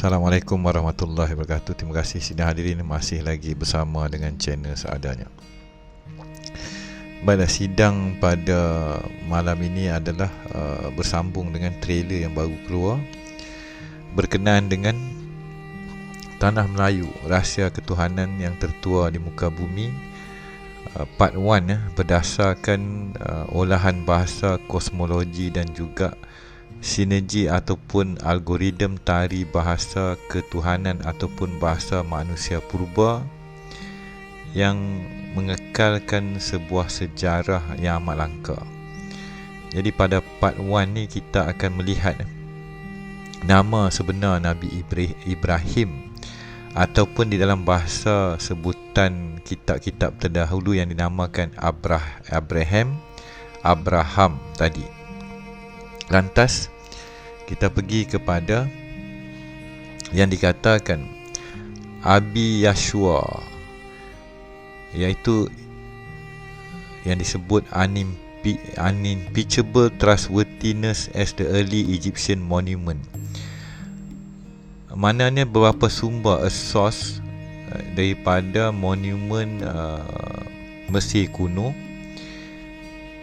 Assalamualaikum warahmatullahi wabarakatuh. Terima kasih sidang hadirin masih lagi bersama dengan channel seadanya. Baiklah, sidang pada malam ini adalah bersambung dengan trailer yang baru keluar berkenaan dengan Tanah Melayu, Rahsia Ketuhanan yang Tertua di Muka Bumi, part 1 berdasarkan olahan bahasa, kosmologi dan juga sinergi ataupun algoritma tari bahasa ketuhanan ataupun bahasa manusia purba yang mengekalkan sebuah sejarah yang amat langka. Jadi pada part 1 ni kita akan melihat nama sebenar Nabi Ibrahim ataupun di dalam bahasa sebutan kitab-kitab terdahulu yang dinamakan Abraham tadi. Lantas kita pergi kepada yang dikatakan Abi Yashua, iaitu yang disebut unimpeachable trustworthiness as the early Egyptian monument. Maknanya beberapa sumber, a source daripada monumen Mesir kuno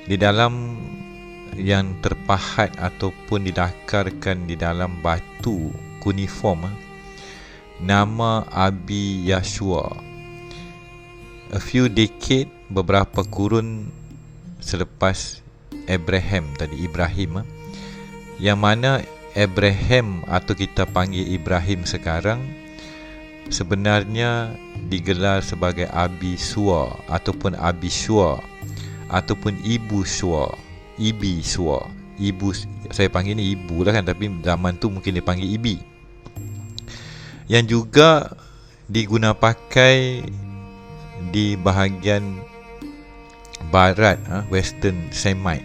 di dalam yang terpahat ataupun didakarkan di dalam batu kuniform, nama Abi Yashua. A few decade, beberapa kurun selepas Ibrahim, yang mana Abraham atau kita panggil Ibrahim sekarang sebenarnya digelar sebagai Abi Shua ataupun Abi Shua ataupun Ibu Shua. Ibi Shua. Ibu, saya panggil ni ibu lah kan, tapi zaman tu mungkin dia panggil Ibi. Yang juga diguna pakai di bahagian barat, Western Semite.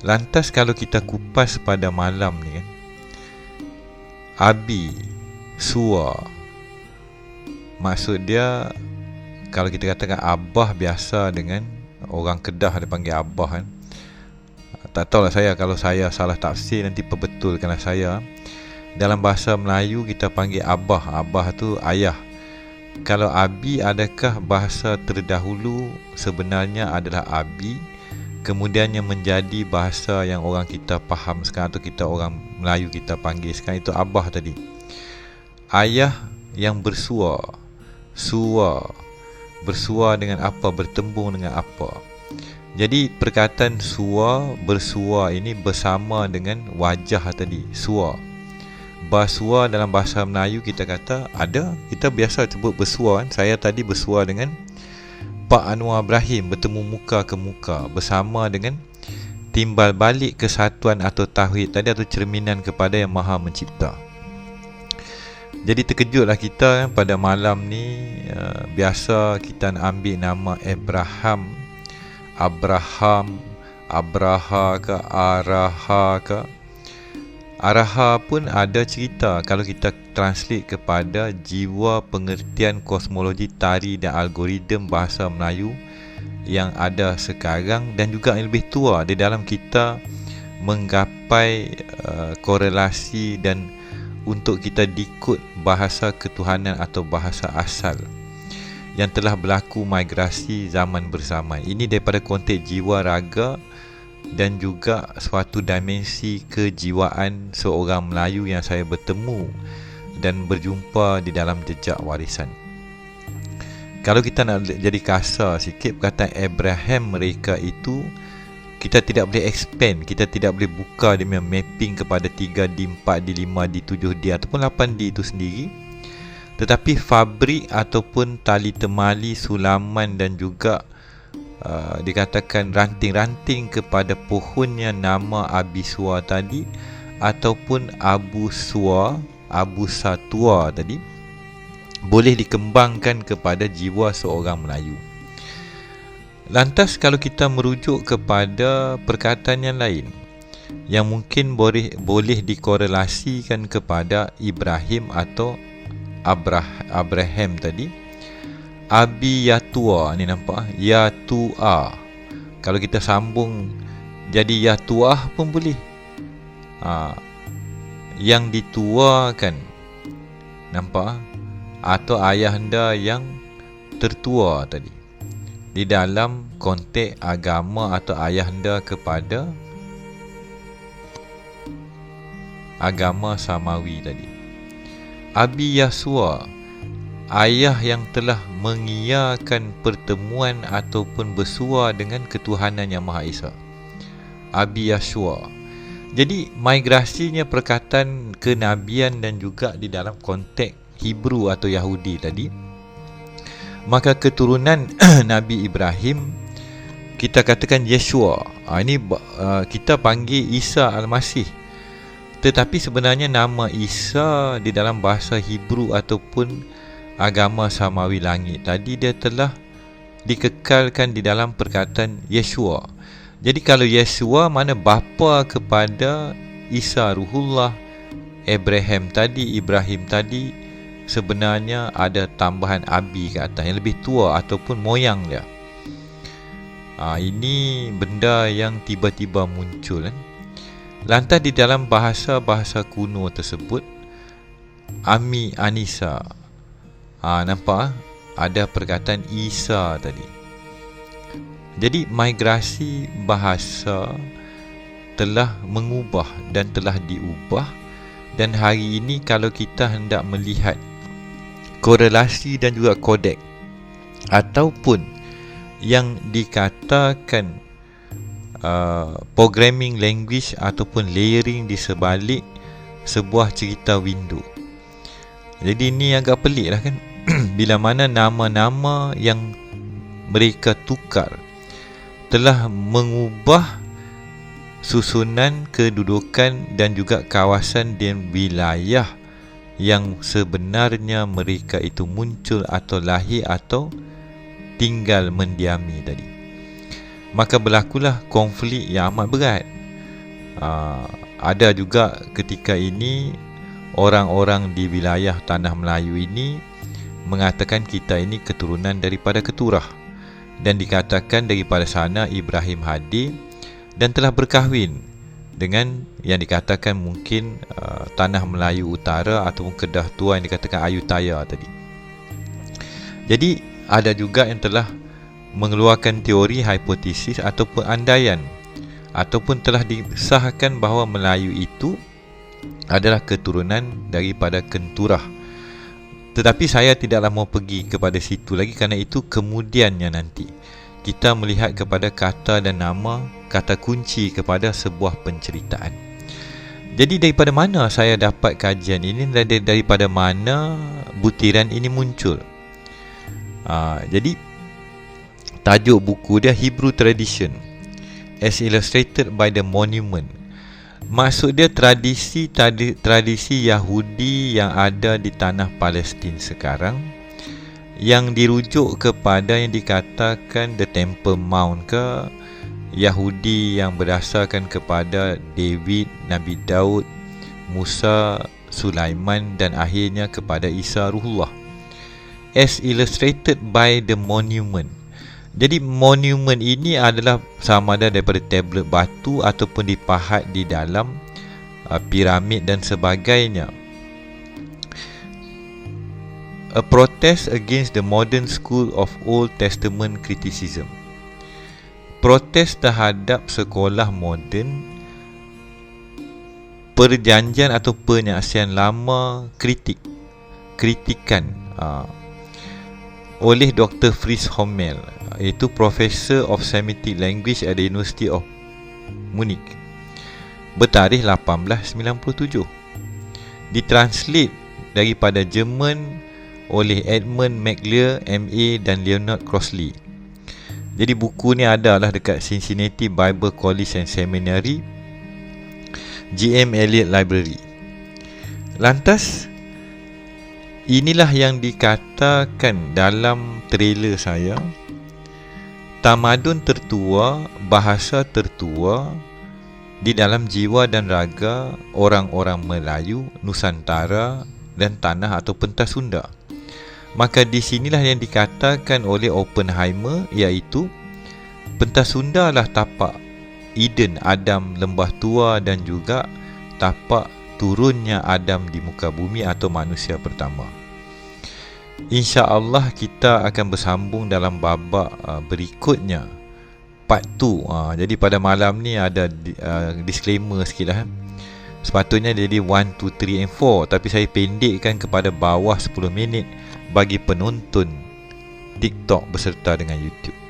Lantas kalau kita kupas pada malam ni kan, Abi Shua, maksud dia kalau kita katakan abah biasa dengan orang Kedah dia panggil abah kan. Tak tahulah saya, kalau saya salah tafsir nanti perbetulkanlah saya. Dalam bahasa Melayu kita panggil abah, abah tu ayah. Kalau abi, adakah bahasa terdahulu sebenarnya adalah abi, kemudiannya menjadi bahasa yang orang kita faham sekarang, atau kita orang Melayu kita panggil sekarang itu abah tadi. Ayah yang bersua, bersua dengan apa, bertembung dengan apa. Jadi perkataan sua, bersua ini bersama dengan wajah tadi, sua. Bersua dalam bahasa Melayu kita kata ada, kita biasa sebut bersua kan. Saya tadi bersua dengan Pak Anwar Ibrahim, bertemu muka ke muka, bersama dengan timbal balik kesatuan atau tauhid tadi, atau cerminan kepada yang Maha Mencipta. Jadi terkejutlah kita kan, pada malam ni biasa kita nak ambil nama Abraha ke Araha ke. Araha pun ada cerita kalau kita translate kepada jiwa pengertian kosmologi tari dan algoritma bahasa Melayu yang ada sekarang dan juga yang lebih tua di dalam kita menggapai korelasi dan untuk kita dikod bahasa ketuhanan atau bahasa asal yang telah berlaku migrasi zaman bersamaan. Ini daripada konteks jiwa raga dan juga suatu dimensi kejiwaan seorang Melayu yang saya bertemu dan berjumpa di dalam jejak warisan. Kalau kita nak jadi kasar sikit, perkataan Abraham mereka itu kita tidak boleh expand, kita tidak boleh buka dia mapping kepada 3D, 4D, 5D, 7D ataupun 8D itu sendiri. Tetapi fabrik ataupun tali temali, sulaman dan juga dikatakan ranting-ranting kepada pohonnya nama Abi Shua tadi ataupun Abu Shua, Abu Satua tadi, boleh dikembangkan kepada jiwa seorang Melayu. Lantas kalau kita merujuk kepada perkataan yang lain yang mungkin boleh dikorelasikan kepada Ibrahim atau Abraham tadi, Abi Yatua ni nampak, Yatua. Kalau kita sambung jadi Yatuah pun boleh. Yang dituakan Nampak? Atau ayahanda yang tertua tadi, di dalam konteks agama atau ayahanda kepada agama Samawi tadi. Abi Yasua, ayah yang telah mengiyakan pertemuan ataupun bersua dengan ketuhanan Yang Maha Esa. Abi Yasua. Jadi migrasinya perkataan kenabian dan juga di dalam konteks Hebrew atau Yahudi tadi, maka keturunan Nabi Ibrahim kita katakan Yeshua. Ini kita panggil Isa Al-Masih. Tetapi sebenarnya nama Isa di dalam bahasa Hebrew ataupun agama Samawi langit tadi, dia telah dikekalkan di dalam perkataan Yeshua. Jadi kalau Yeshua mana bapa kepada Isa Ruhullah, Ibrahim tadi sebenarnya ada tambahan abi ke atas yang lebih tua ataupun moyang dia. Ini benda yang tiba-tiba muncul kan. Lantas di dalam bahasa-bahasa kuno tersebut, Ami Anisa, nampak ada perkataan Isa tadi. Jadi migrasi bahasa telah mengubah dan telah diubah. Dan hari ini kalau kita hendak melihat korelasi dan juga kodek ataupun yang dikatakan programming language ataupun layering di sebalik sebuah cerita window. Jadi ini agak pelik lah kan. Bila mana nama-nama yang mereka tukar telah mengubah susunan kedudukan dan juga kawasan dan wilayah yang sebenarnya mereka itu muncul atau lahir atau tinggal mendiami tadi. Maka berlakulah konflik yang amat berat. Ada juga ketika ini orang-orang di wilayah Tanah Melayu ini mengatakan kita ini keturunan daripada keturah, dan dikatakan daripada sana Ibrahim hadir dan telah berkahwin dengan yang dikatakan mungkin Tanah Melayu Utara ataupun Kedah Tua yang dikatakan Ayutthaya tadi. Jadi ada juga yang telah mengeluarkan teori, hipotesis ataupun andaian, ataupun telah disahkan bahawa Melayu itu adalah keturunan daripada Kenturah. Tetapi saya tidaklah mau pergi kepada situ lagi, kerana itu kemudiannya nanti kita melihat kepada kata dan nama, kata kunci kepada sebuah penceritaan. Jadi daripada mana saya dapat kajian ini, daripada mana butiran ini muncul? Jadi tajuk buku dia Hebrew Tradition as Illustrated by the Monument. Maksud dia tradisi Yahudi yang ada di tanah Palestin sekarang, yang dirujuk kepada yang dikatakan the Temple Mount ke, Yahudi yang berdasarkan kepada David, Nabi Daud, Musa, Sulaiman dan akhirnya kepada Isa Ruhullah, as illustrated by the monument. Jadi monument ini adalah sama ada daripada tablet batu ataupun dipahat di dalam piramid dan sebagainya. A protest against the modern school of Old Testament criticism. Protes terhadap sekolah moden, perjanjian atau penyaksian lama, kritikan oleh Dr. Fritz Hommel, iaitu Professor of Semitic Language at the University of Munich, bertarikh 1897. Ditranslate daripada Jerman oleh Edmund McLear MA dan Leonard Crossley. Jadi buku ni adalah dekat Cincinnati Bible College and Seminary, GM Elliott Library. Lantas inilah yang dikatakan dalam trailer saya, tamadun tertua, bahasa tertua di dalam jiwa dan raga orang-orang Melayu, Nusantara dan tanah atau pentas Sunda. Maka di sinilah yang dikatakan oleh Oppenheimer, iaitu pentas Sunda lah tapak Eden, Adam, lembah tua dan juga tapak turunnya Adam di muka bumi atau manusia pertama. InsyaAllah kita akan bersambung dalam babak berikutnya, part 2. Jadi pada malam ni ada disclaimer sikit lah. Sepatutnya jadi 1, 2, 3 and 4, tapi saya pendekkan kepada bawah 10 minit bagi penonton TikTok beserta dengan YouTube.